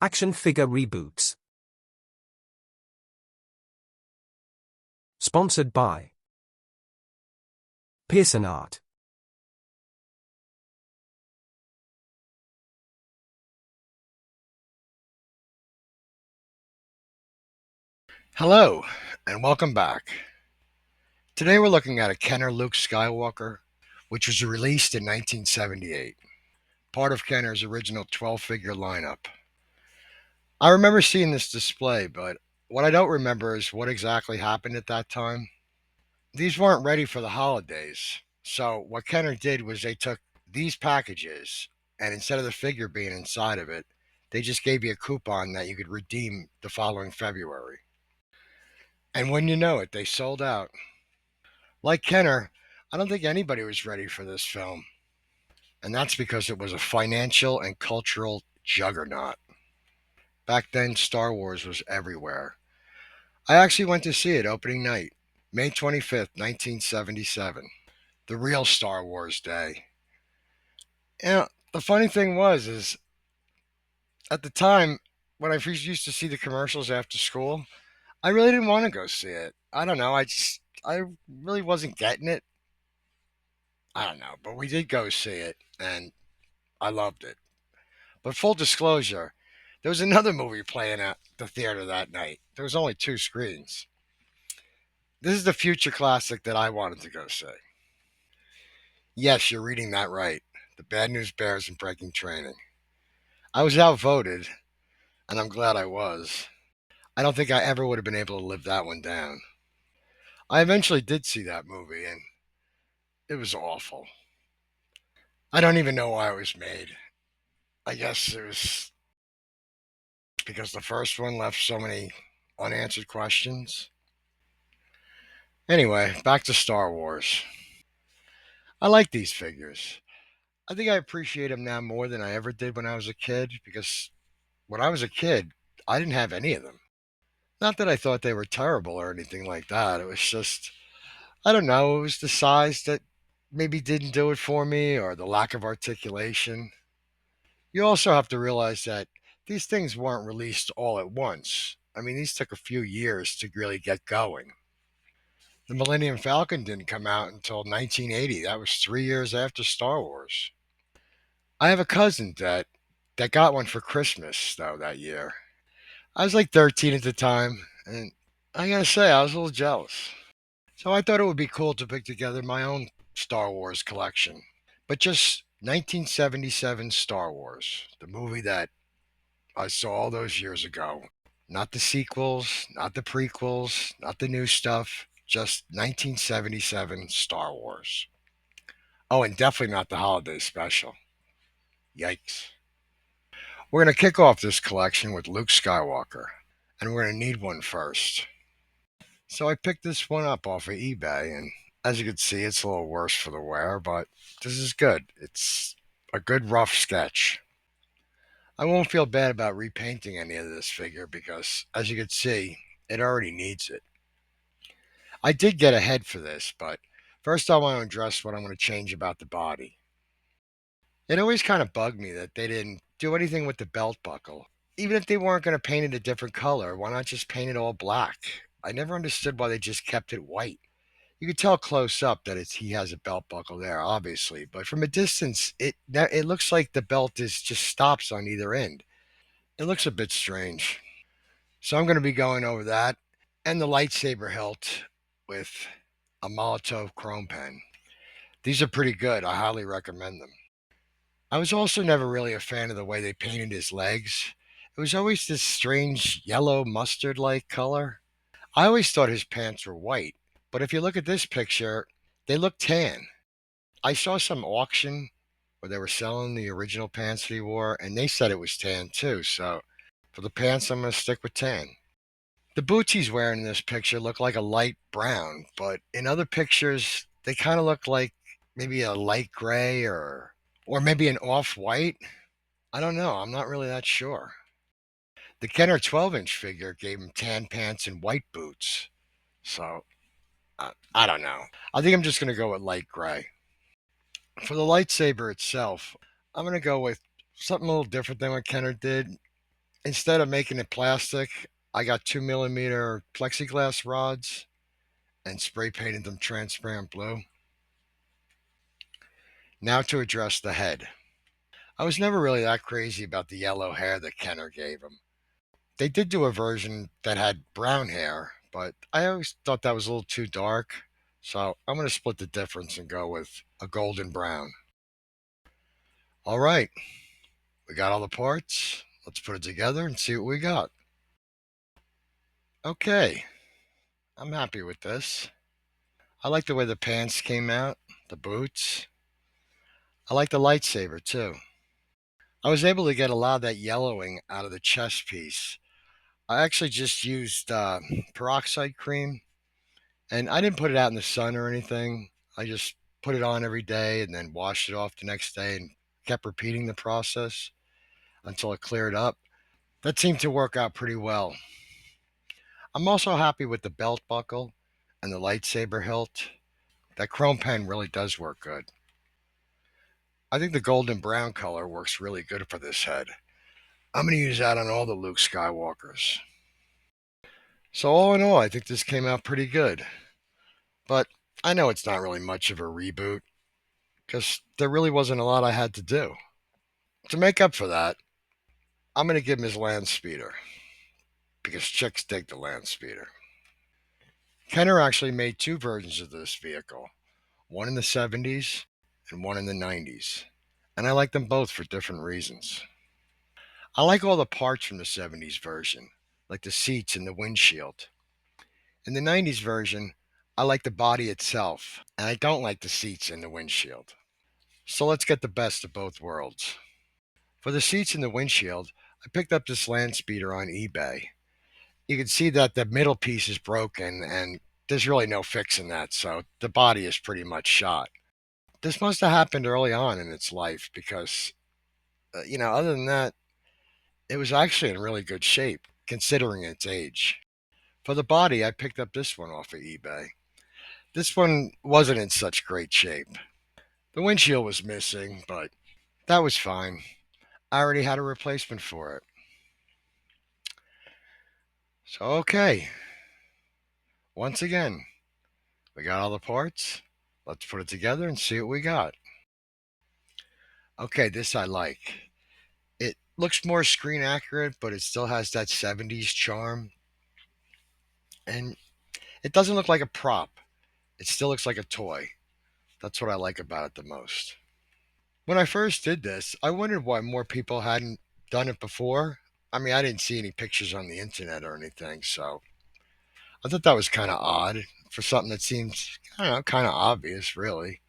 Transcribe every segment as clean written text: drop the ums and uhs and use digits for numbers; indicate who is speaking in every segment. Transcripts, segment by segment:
Speaker 1: Action figure reboots. Sponsored by Pearson Art.
Speaker 2: Hello, and welcome back. Today we're looking at a Kenner Luke Skywalker, which was released in 1978, part of Kenner's original 12-figure lineup. I remember seeing this display, but what I don't remember is what exactly happened at that time. These weren't ready for the holidays, so what Kenner did was they took these packages, and instead of the figure being inside of it, they just gave you a coupon that you could redeem the following February. And when you know it, they sold out. Like Kenner, I don't think anybody was ready for this film, and that's because it was a financial and cultural juggernaut. Back then, Star Wars was everywhere. I actually went to see it opening night, May 25th, 1977, the real Star Wars day. The funny thing is at the time, when I first used to see the commercials after school, I really didn't want to go see it. I don't know, I really wasn't getting it. I don't know, but we did go see it, and I loved it. But full disclosure, there was another movie playing at the theater that night. There was only two screens. This is the future classic that I wanted to go see. Yes, you're reading that right. The Bad News Bears and Breaking Training. I was outvoted, and I'm glad I was. I don't think I ever would have been able to live that one down. I eventually did see that movie, and it was awful. I don't even know why it was made. I guess it was because the first one left so many unanswered questions. Anyway, back to Star Wars. I like these figures. I think I appreciate them now more than I ever did when I was a kid because when I was a kid, I didn't have any of them. Not that I thought they were terrible or anything like that. It was just, I don't know, it was the size that maybe didn't do it for me or the lack of articulation. You also have to realize that these things weren't released all at once. I mean, these took a few years to really get going. The Millennium Falcon didn't come out until 1980. That was 3 years after Star Wars. I have a cousin that got one for Christmas though that year. I was like 13 at the time, and I gotta say I was a little jealous. So I thought it would be cool to put together my own Star Wars collection, but just 1977 Star Wars, the movie that I saw all those years ago. Not the sequels, not the prequels, not the new stuff, just 1977 Star Wars. Oh, and definitely not the holiday special. Yikes. We're going to kick off this collection with Luke Skywalker, and we're going to need one first. So I picked this one up off of eBay, and as you can see, it's a little worse for the wear, but this is good. It's a good rough sketch. I won't feel bad about repainting any of this figure because, as you can see, it already needs it. I did get a head for this, but first I want to address what I'm going to change about the body. It always kind of bugged me that they didn't do anything with the belt buckle. Even if they weren't going to paint it a different color, why not just paint it all black? I never understood why they just kept it white. You could tell close up that he has a belt buckle there, obviously, but from a distance, it looks like the belt is just stops on either end. It looks a bit strange. So I'm going to be going over that and the lightsaber hilt with a Molotov chrome pen. These are pretty good. I highly recommend them. I was also never really a fan of the way they painted his legs. It was always this strange yellow mustard like color. I always thought his pants were white, but if you look at this picture, they look tan. I saw some auction where they were selling the original pants that he wore, and they said it was tan too. So for the pants, I'm going to stick with tan. The boots he's wearing in this picture look like a light brown, but in other pictures, they kind of look like maybe a light gray or maybe an off-white. I don't know. I'm not really that sure. The Kenner 12-inch figure gave him tan pants and white boots. So, I don't know. I think I'm just going to go with light gray. For the lightsaber itself, I'm going to go with something a little different than what Kenner did. Instead of making it plastic, I got 2 millimeter plexiglass rods and spray painted them transparent blue. Now to address the head. I was never really that crazy about the yellow hair that Kenner gave him. They did do a version that had brown hair, but I always thought that was a little too dark. So I'm going to split the difference and go with a golden brown. All right, we got all the parts. Let's put it together and see what we got. Okay, I'm happy with this. I like the way the pants came out, the boots. I like the lightsaber too. I was able to get a lot of that yellowing out of the chest piece. I actually just used peroxide cream, and I didn't put it out in the sun or anything. I just put it on every day and then washed it off the next day and kept repeating the process until it cleared up. That seemed to work out pretty well. I'm also happy with the belt buckle and the lightsaber hilt. That chrome pen really does work good. I think the golden brown color works really good for this head. I'm going to use that on all the Luke Skywalkers. So, all in all, I think this came out pretty good. But I know it's not really much of a reboot because there really wasn't a lot I had to do. To make up for that, I'm going to give him his land speeder because chicks dig the land speeder. Kenner actually made two versions of this vehicle, one in the 70s and one in the 90s. And I like them both for different reasons. I like all the parts from the 70s version, like the seats and the windshield. In the 90s version, I like the body itself, and I don't like the seats and the windshield. So let's get the best of both worlds. For the seats and the windshield, I picked up this land speeder on eBay. You can see that the middle piece is broken, and there's really no fixing that, so the body is pretty much shot. This must have happened early on in its life because, other than that, it was actually in really good shape, considering its age. For the body, I picked up this one off of eBay. This one wasn't in such great shape. The windshield was missing, but that was fine. I already had a replacement for it. So, okay, once again, we got all the parts. Let's put it together and see what we got. Okay, this I like. It looks more screen accurate, but it still has that 70s charm. And it doesn't look like a prop, it still looks like a toy. That's what I like about it the most. When I first did this, I wondered why more people hadn't done it before. I mean, I didn't see any pictures on the internet or anything, so I thought that was kind of odd for something that seems, I don't know, kind of obvious, really.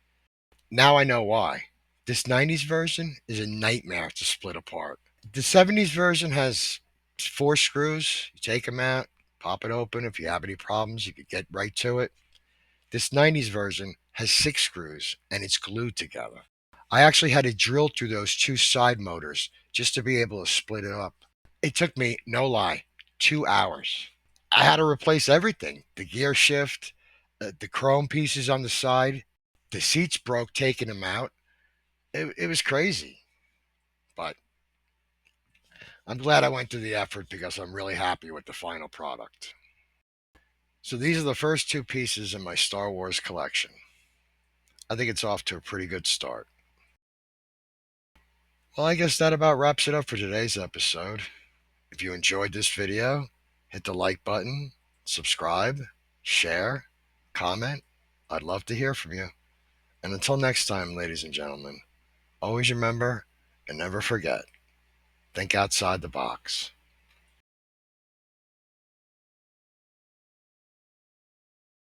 Speaker 2: Now I know why. This 90s version is a nightmare to split apart. The 70s version has four screws. You take them out, pop it open. If you have any problems, you could get right to it. This 90s version has six screws and it's glued together. I actually had to drill through those two side motors just to be able to split it up. It took me, no lie, 2 hours. I had to replace everything, the gear shift, the chrome pieces on the side. The seats broke taking them out. It was crazy. But I'm glad I went through the effort because I'm really happy with the final product. So these are the first two pieces in my Star Wars collection. I think it's off to a pretty good start. Well, I guess that about wraps it up for today's episode. If you enjoyed this video, hit the like button, subscribe, share, comment. I'd love to hear from you. And until next time, ladies and gentlemen, always remember and never forget, think outside the box.